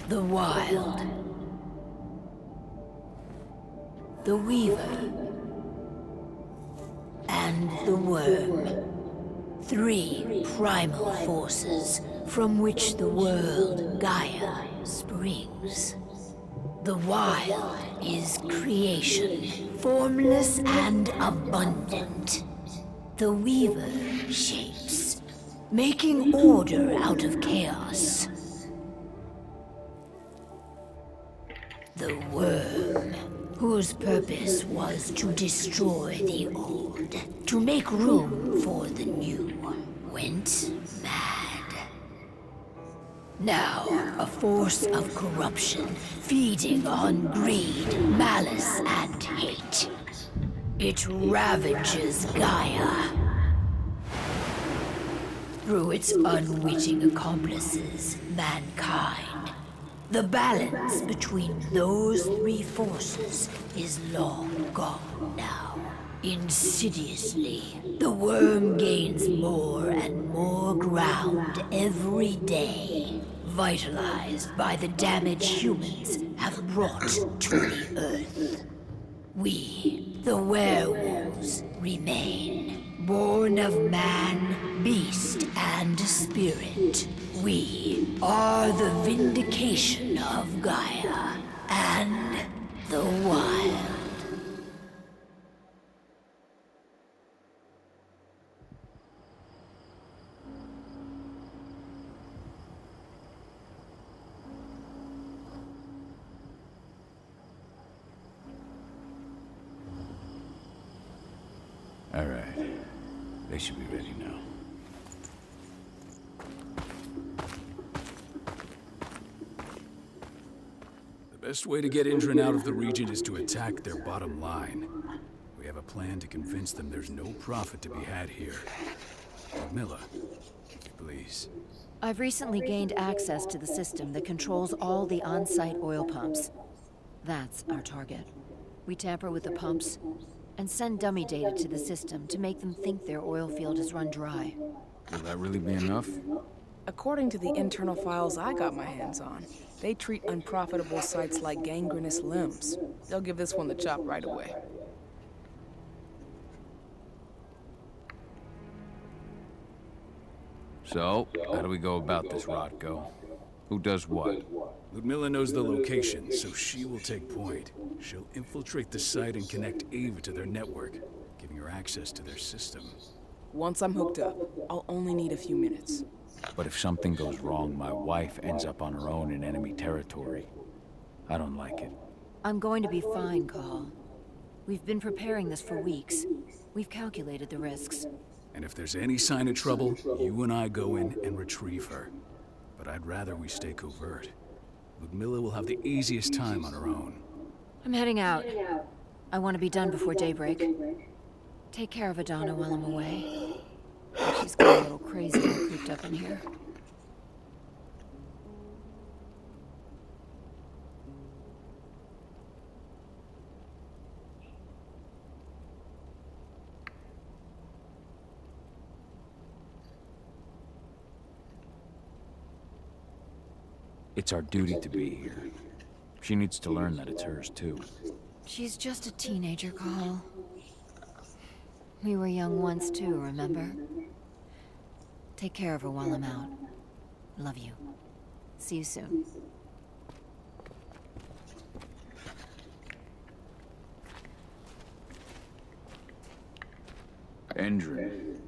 The Wild. The Weaver. And the Worm. 3 primal forces from which the world Gaia springs. The Wild is creation, formless and abundant. The Weaver shapes, making order out of chaos. The Worm, whose purpose was to destroy the old, to make room for the new, went mad. Now, a force of corruption, feeding on greed, malice, and hate. It ravages Gaia. Through its unwitting accomplices, mankind. The balance between those 3 forces is long gone now. Insidiously, the worm gains more and more ground every day, vitalized by the damage humans have brought to the Earth. We, the werewolves, remain, born of man, beast, and spirit. We are the vindication of Gaia and the Wild. All right. They should be ready now. The best way to get Indran out of the region is to attack their bottom line. We have a plan to convince them there's no profit to be had here. Milla, if you please. I've recently gained access to the system that controls all the on-site oil pumps. That's our target. We tamper with the pumps and send dummy data to the system to make them think their oil field has run dry. Will that really be enough? According to the internal files I got my hands on, they treat unprofitable sites like gangrenous limbs. They'll give this one the chop right away. So, how do we go about this, Rotko? Who does what? Ludmilla knows the location, so she will take point. She'll infiltrate the site and connect Ava to their network, giving her access to their system. Once I'm hooked up, I'll only need a few minutes. But if something goes wrong, my wife ends up on her own in enemy territory. I don't like it. I'm going to be fine, Call. We've been preparing this for weeks. We've calculated the risks. And if there's any sign of trouble, you and I go in and retrieve her. But I'd rather we stay covert. Ludmilla will have the easiest time on her own. I'm heading out. I want to be done before daybreak. Take care of Adana while I'm away. She's got a little crazy and cooped up in here. It's our duty to be here. She needs to learn that it's hers, too. She's just a teenager, Call. We were young once, too, remember? Take care of her while I'm out. Love you. See you soon. Indran.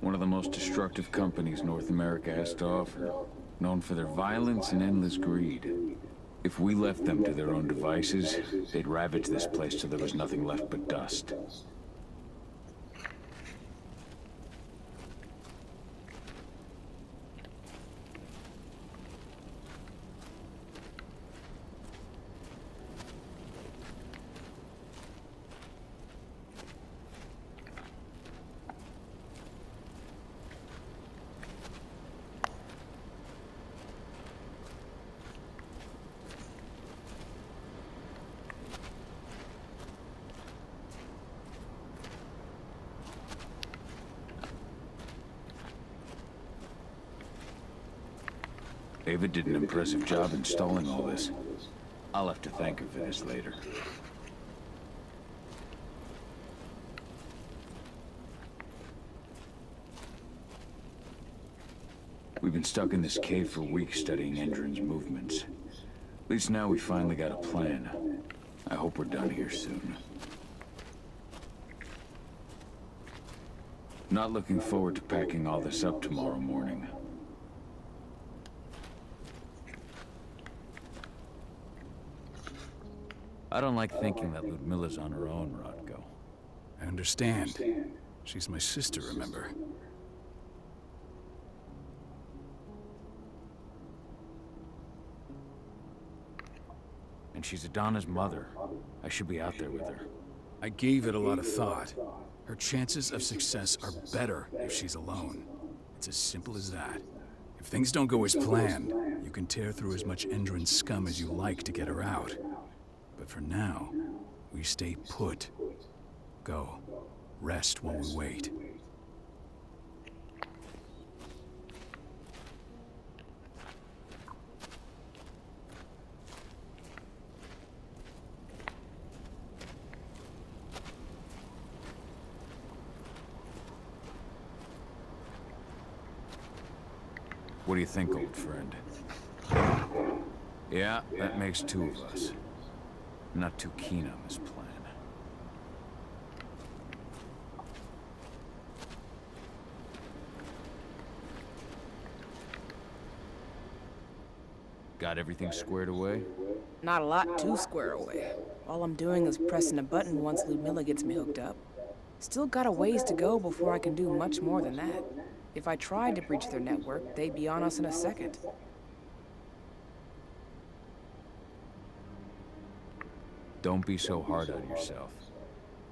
One of the most destructive companies North America has to offer. Known for their violence and endless greed. If we left them to their own devices, they'd ravage this place till there was nothing left but dust. Ava did an impressive job installing all this. I'll have to thank her for this later. We've been stuck in this cave for weeks studying Endron's movements. At least now we finally got a plan. I hope we're done here soon. Not looking forward to packing all this up tomorrow morning. I don't like thinking that Ludmilla's on her own, Rodko. I understand. She's my sister, remember? And she's Adana's mother. I should be out there with her. I gave it a lot of thought. Her chances of success are better if she's alone. It's as simple as that. If things don't go as planned, you can tear through as much Endron scum as you like to get her out. But for now, we stay put. Go. Rest while we wait. What do you think, old friend? Yeah, that makes two of us. I'm not too keen on this plan. Got everything squared away? Not a lot to square away. All I'm doing is pressing a button once Ludmilla gets me hooked up. Still got a ways to go before I can do much more than that. If I tried to breach their network, they'd be on us in a second. Don't be so hard on yourself.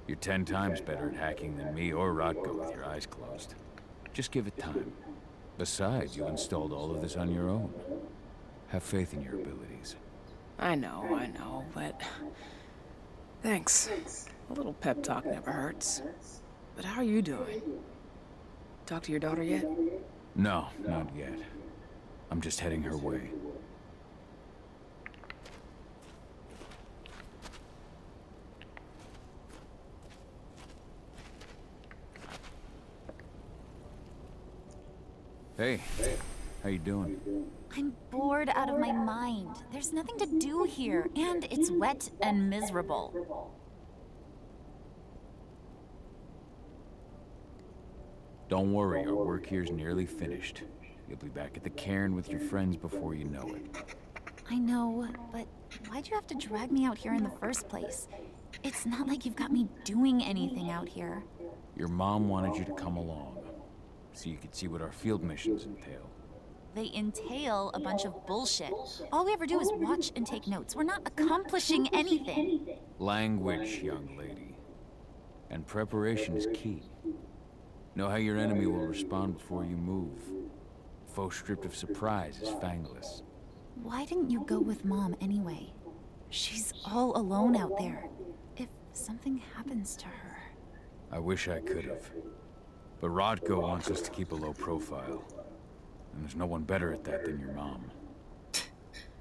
You're 10 times better at hacking than me or Rodko with your eyes closed. Just give it time. Besides, you installed all of this on your own. Have faith in your abilities. I know, but... Thanks. A little pep talk never hurts. But how are you doing? Talk to your daughter yet? No, not yet. I'm just heading her way. Hey, how you doing? I'm bored out of my mind. There's nothing to do here, and it's wet and miserable. Don't worry, our work here's nearly finished. You'll be back at the cairn with your friends before you know it. I know, but why'd you have to drag me out here in the first place? It's not like you've got me doing anything out here. Your mom wanted you to come along, so you could see what our field missions entail. They entail a bunch of bullshit. All we ever do is watch and take notes. We're not accomplishing anything. Language, young lady. And preparation is key. Know how your enemy will respond before you move. Faux stripped of surprise is fangless. Why didn't you go with Mom anyway? She's all alone out there. If something happens to her... I wish I could have. But Rodko wants us to keep a low profile. And there's no one better at that than your mom.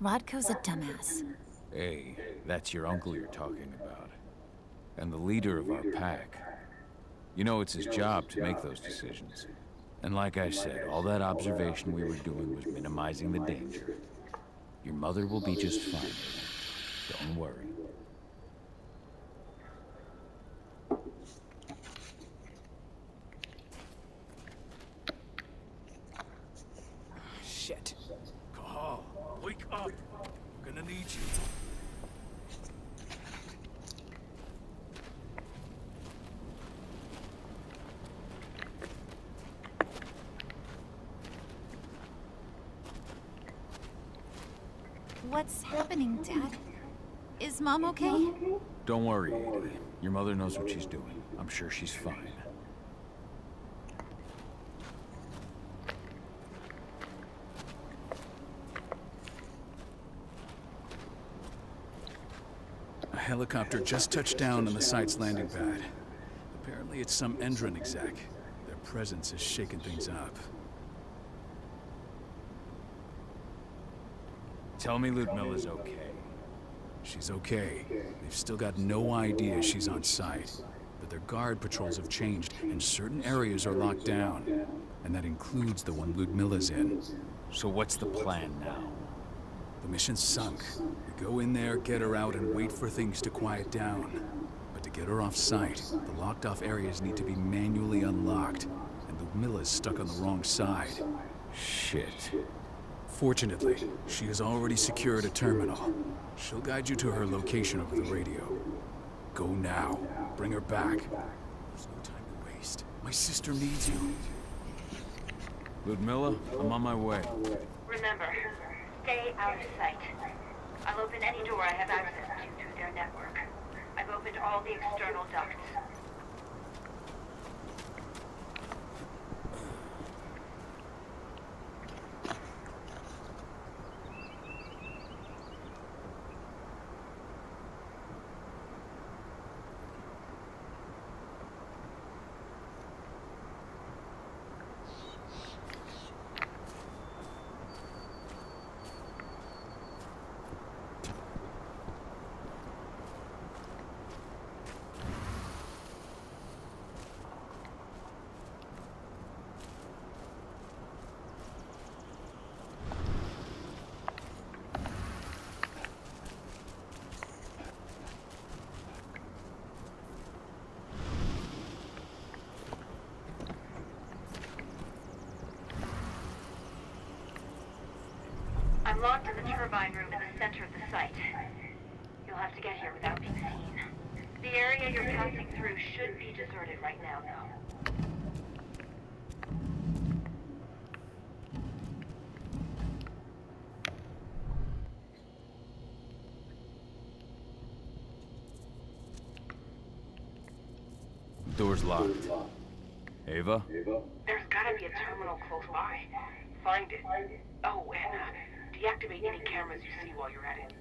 Rodko's a dumbass. Hey, that's your uncle you're talking about. And the leader of our pack. You know it's his job to make those decisions. And like I said, all that observation we were doing was minimizing the danger. Your mother will be just fine. Don't worry. Shit. Call. Wake up. I'm gonna need you. What's happening, Dad? Is Mom okay? Don't worry, Ada. Your mother knows what she's doing. I'm sure she's fine. A helicopter just touched down on the site's landing pad. Apparently it's some Endron exec. Their presence is shaking things up. Tell me Ludmilla's okay. She's okay. They've still got no idea she's on site. But their guard patrols have changed, and certain areas are locked down. And that includes the one Ludmilla's in. So what's the plan now? The mission's sunk. We go in there, get her out, and wait for things to quiet down. But to get her off site, the locked-off areas need to be manually unlocked. And Ludmilla's stuck on the wrong side. Shit. Fortunately, she has already secured a terminal. She'll guide you to her location over the radio. Go now. Bring her back. There's no time to waste. My sister needs you. Ludmilla, I'm on my way. Remember, stay out of sight. I'll open any door I have access to through their network. I've opened all the external ducts. I'm locked in the turbine room in the center of the site. You'll have to get here without being seen. The area you're passing through should be deserted right now, though. Door's locked. Ava? There's gotta be a terminal close by. Find it. Oh, and deactivate any cameras you see while you're at it.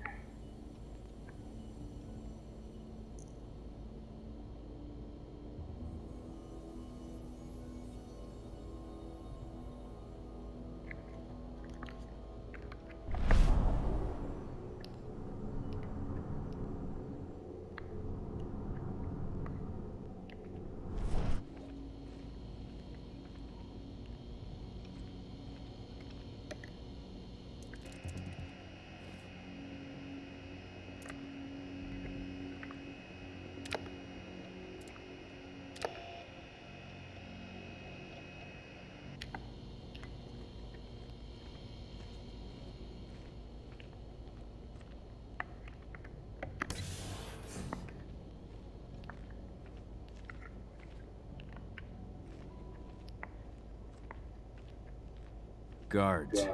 Guards.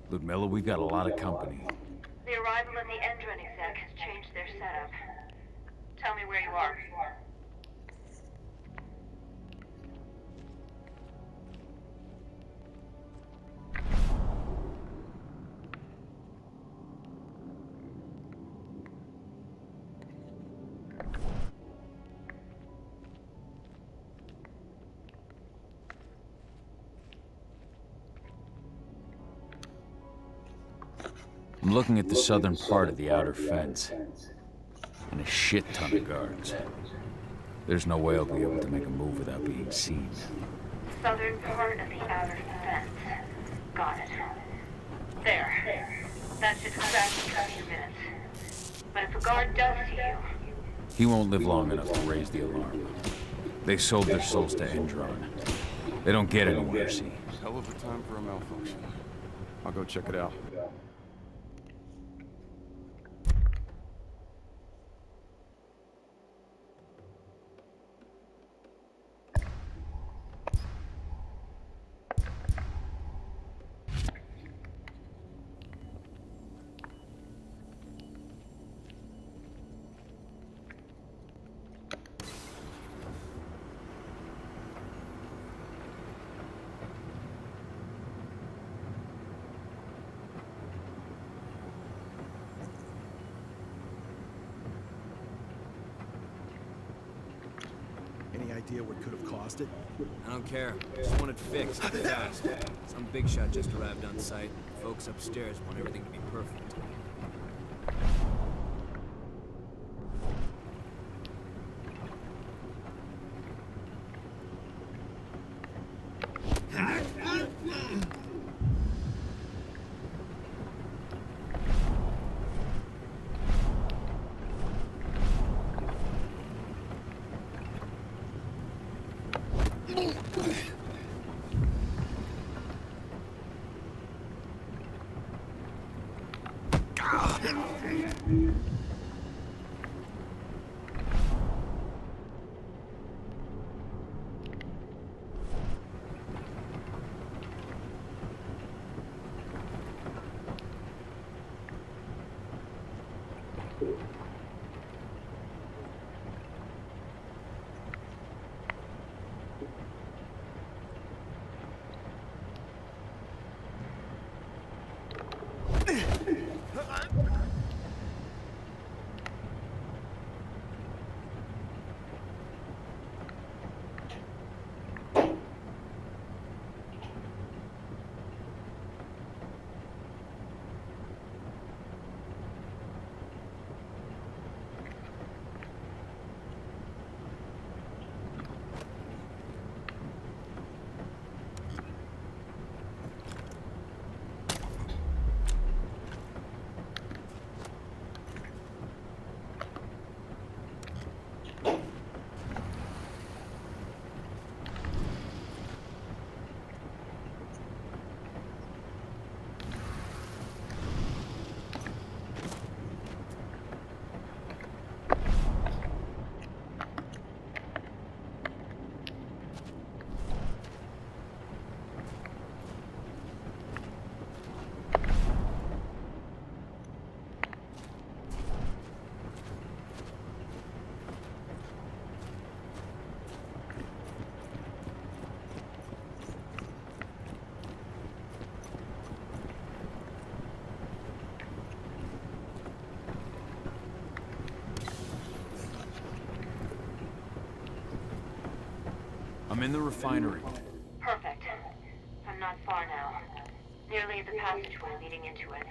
Ludmilla, we've got a lot of company. The arrival of the Endron exec has changed their setup. Tell me where you are. I'm looking at the southern part of the outer fence. And a shit ton of guards. There's no way I'll be able to make a move without being seen. Southern part of the outer fence. Got it. There. That should distract you for a few minutes. But if a guard does see you... He won't live long enough to raise the alarm. They sold their souls to Endron. They don't get any mercy. Hell of a time for a malfunction. I'll go check it out. idea what could have caused it? I don't care. Just want it fixed, fast. Some big shot just arrived on site. Folks upstairs want everything to be perfect. I'm in the refinery. Perfect. I'm not far now. Nearly at the passageway leading into it.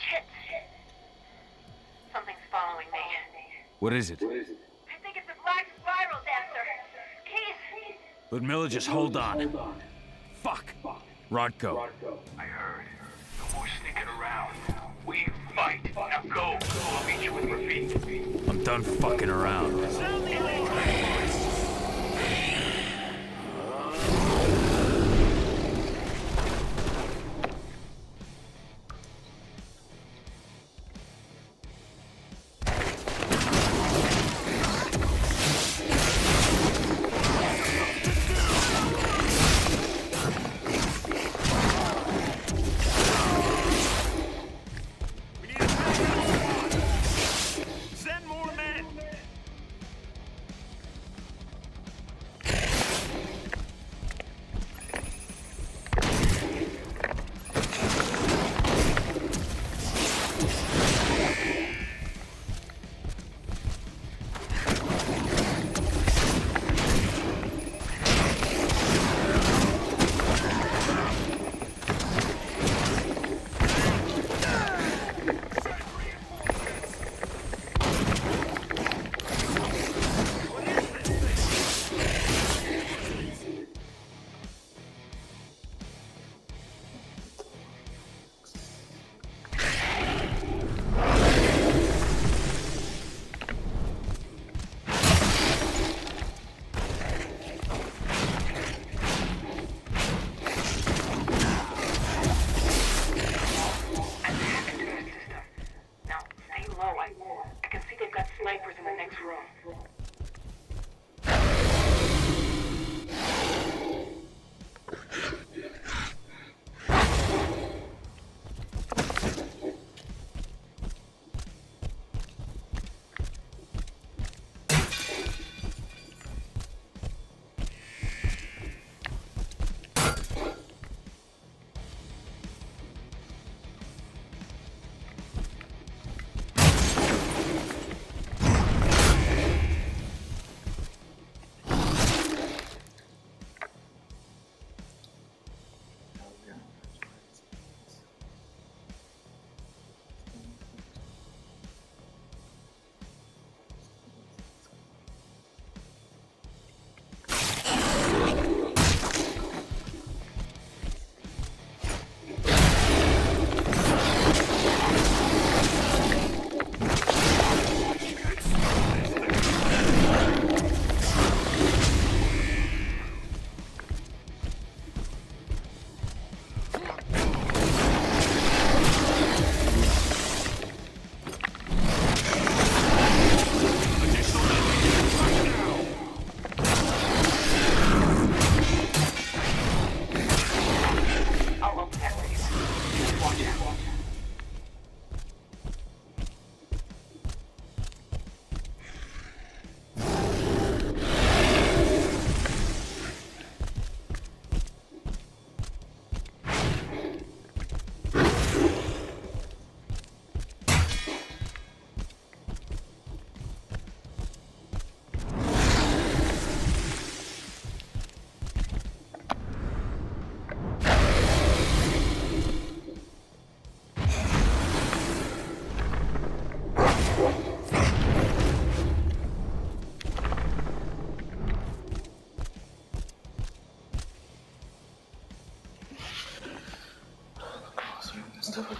Shit! Something's following me. What is it? I think it's a black spiral dancer. Keys! Ludmilla, just hold on. Fuck. Rodko. I heard. No more sneaking around. We fight. Now go. I'll meet you with Rafik. I'm done fucking around.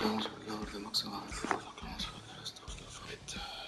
Hemos olvidado de máxima de fuego que vamos a ver esto que falta.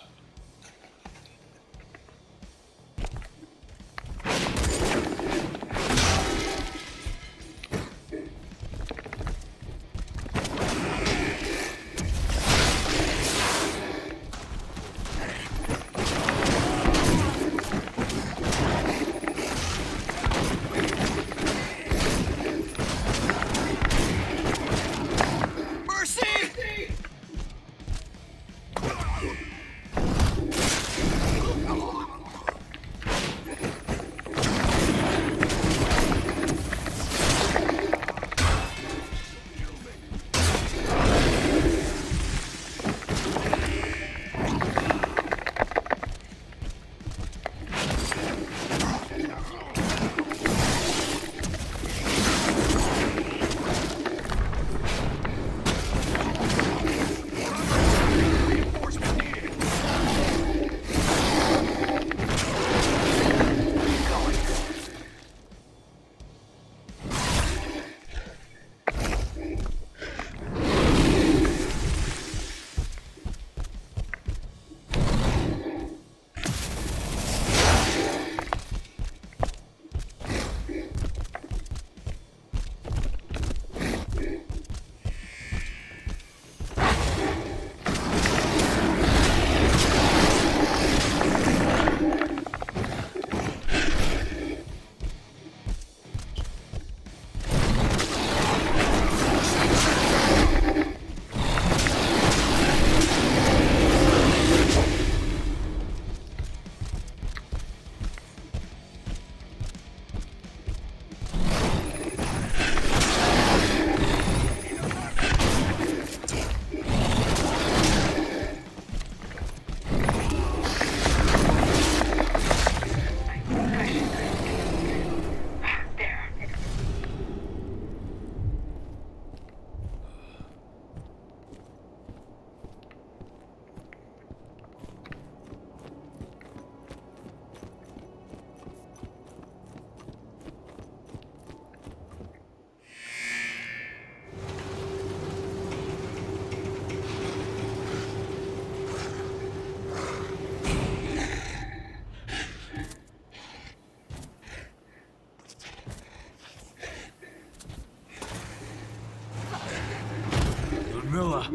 Ludmilla!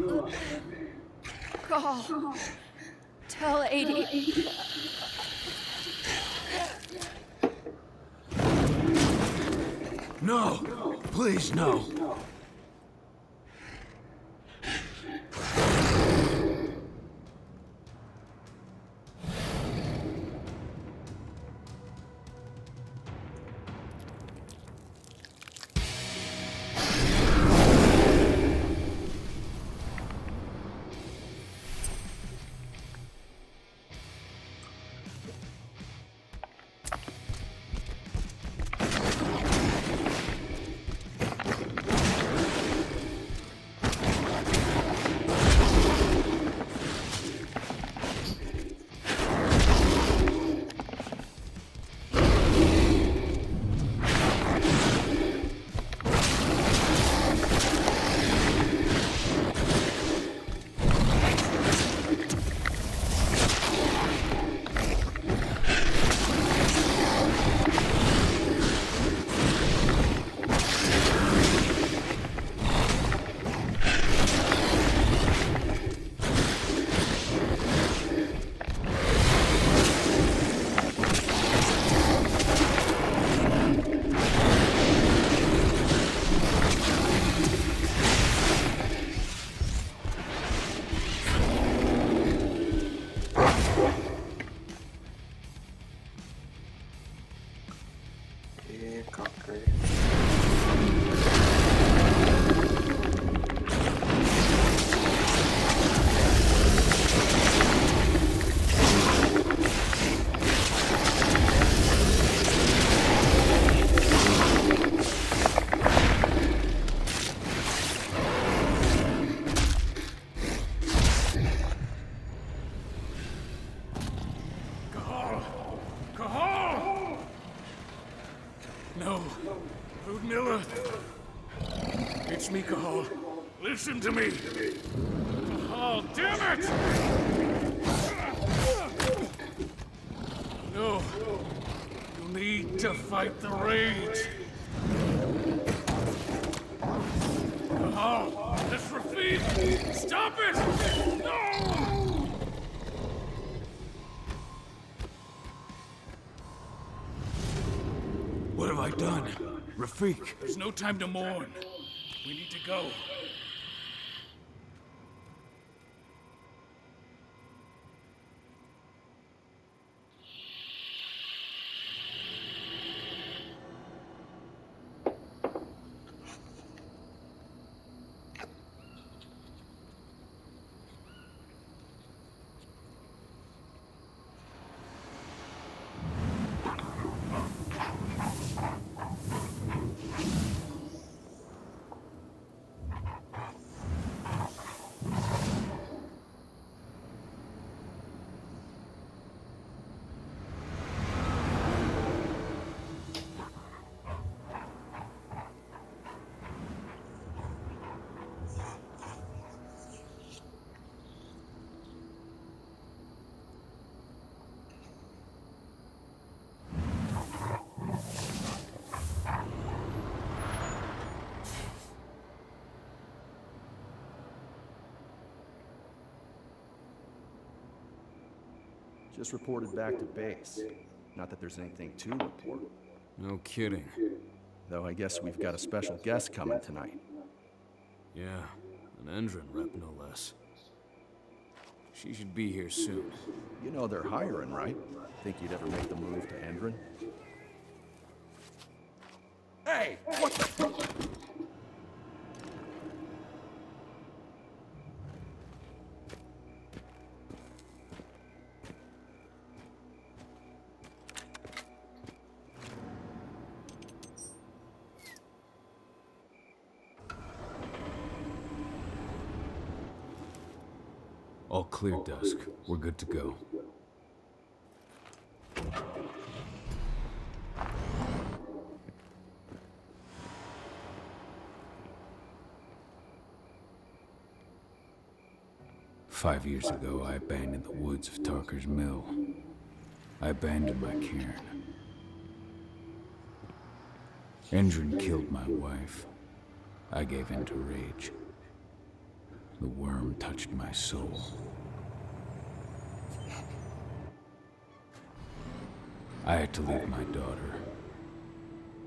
Call. Tell 80. No! Please, no! No. Ludmilla! It's me, Cahal. Listen to me! Oh, damn it! No. You need to fight the rage. Oh, this Rafid! Stop it! No! What have I done? Rafik! There's no time to mourn. We need to go. Just reported back to base. Not that there's anything to report. No kidding. Though I guess we've got a special guest coming tonight. Yeah, an Endron rep, no less. She should be here soon. You know they're hiring, right? Think you'd ever make the move to Endron? Hey! What the... All clear, Dusk. We're good to go. Five years ago, I abandoned the woods of Tarker's Mill. I abandoned my cairn. Endron killed my wife. I gave in to rage. The worm touched my soul. I had to leave my daughter.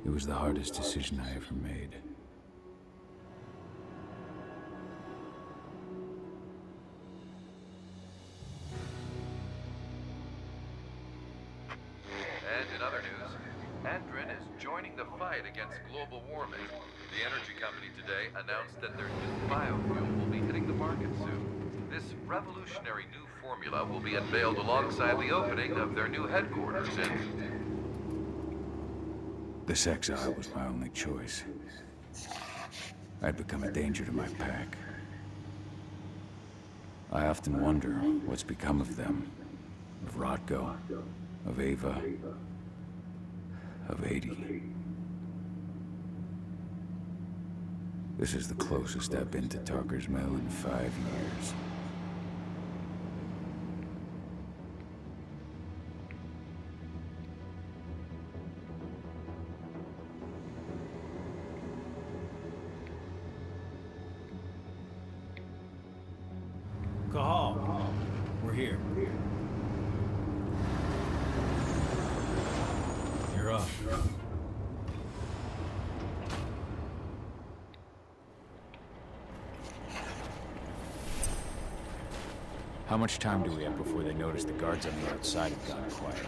It was the hardest decision I ever made. And in other news, Endron is joining the fight against global warming. The energy company today announced that their new biofuel will be hitting the market soon. This revolutionary new formula will be unveiled alongside the opening of their new headquarters in... This exile was my only choice. I'd become a danger to my pack. I often wonder what's become of them. Of Rotko, of Ava, of 80. This is the closest I've been to Tarker's Mill in 5 years. Cahal, we're here. You're up. How much time do we have before they notice the guards on the outside have gone quiet?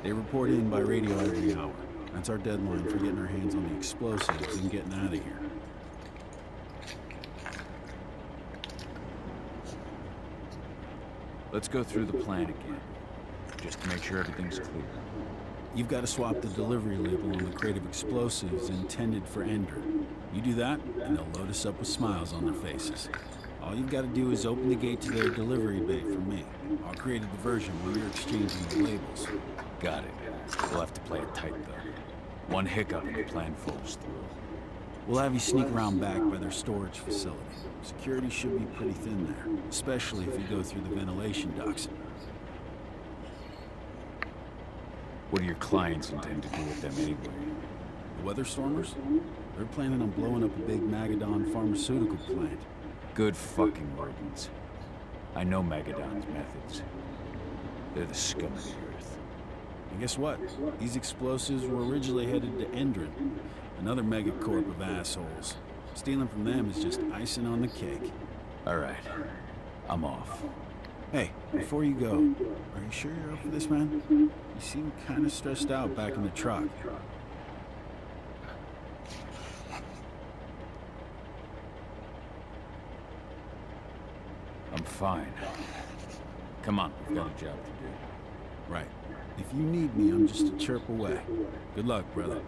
They report in by radio every hour. That's our deadline for getting our hands on the explosives and getting out of here. Let's go through the plan again, just to make sure everything's clear. You've got to swap the delivery label on the crate of explosives intended for Endron. You do that, and they'll load us up with smiles on their faces. All you've got to do is open the gate to their delivery bay for me. I'll create a diversion while you're exchanging the labels. Got it. We'll have to play it tight, though. One hiccup and the plan falls through. We'll have you sneak around back by their storage facility. Security should be pretty thin there, especially if you go through the ventilation ducts. What do your clients intend to do with them anyway? The Weather Stormers? They're planning on blowing up a big Magadon pharmaceutical plant. Good fucking riddance. I know Magadon's methods. They're the scum of the earth. And guess what? These explosives were originally headed to Endron, another megacorp of assholes. Stealing from them is just icing on the cake. All right. I'm off. Hey, before you go, are you sure you're up for this, man? You seem kind of stressed out back in the truck. I'm fine. Come on, we've got a job to do. Right. If you need me, I'm just a chirp away. Good luck, brother.